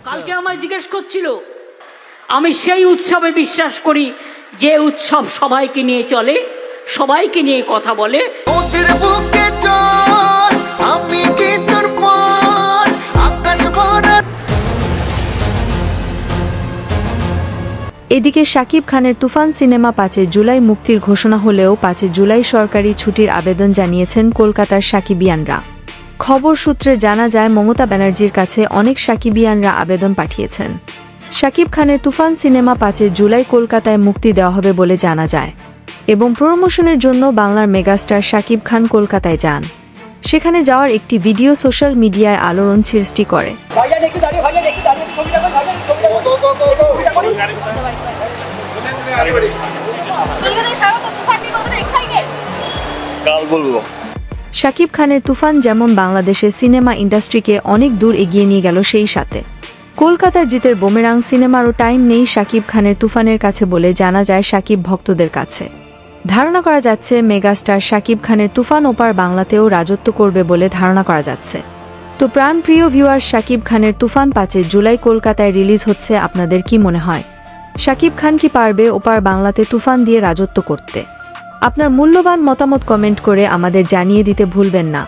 কালকে আমায় জিজ্ঞেস করছিল, আমি সেই উৎসবে বিশ্বাস করি যে উৎসব সবাইকে নিয়ে চলে, সবাইকে নিয়ে কথা বলে। এদিকে শাকিব খানের তুফান সিনেমা 5 জুলাই মুক্তির ঘোষণা হলেও 5 জুলাই সরকারি ছুটির আবেদন জানিয়েছেন কলকাতার শাকিবিয়ানরা। খবর সূত্রে জানা যায়, মমতা ব্যানার্জির কাছে অনেক শাকিবিয়ানরা আবেদন পাঠিয়েছেন। শাকিব খানের তুফান সিনেমা 5 জুলাই কলকাতায় মুক্তি দেওয়া হবে বলে জানা যায় এবং প্রমোশনের জন্য বাংলার মেগাস্টার শাকিব খান কলকাতায় যান। সেখানে যাওয়ার একটি ভিডিও সোশ্যাল মিডিয়ায় আলোড়ন সৃষ্টি করে। শাকিব খানের তুফান যেমন বাংলাদেশের সিনেমা ইন্ডাস্ট্রিকে অনেক দূর এগিয়ে নিয়ে গেল, সেই সাথে কলকাতার জিতের বুমেরাং সিনেমারও টাইম নেই শাকিব খানের তুফানের কাছে বলে জানা যায় শাকিব ভক্তদের কাছে। ধারণা করা যাচ্ছে মেগাস্টার শাকিব খানের তুফান ওপার বাংলাতেও রাজত্ব করবে বলে ধারণা করা যাচ্ছে। তো প্রাণপ্রিয় ভিউয়ার, শাকিব খানের তুফান 5 জুলাই কলকাতায় রিলিজ হচ্ছে, আপনাদের কি মনে হয় শাকিব খান কি পারবে ওপার বাংলাতে তুফান দিয়ে রাজত্ব করতে? আপনার মূল্যবান মতামত কমেন্ট করে আমাদের জানিয়ে দিতে ভুলবেন না।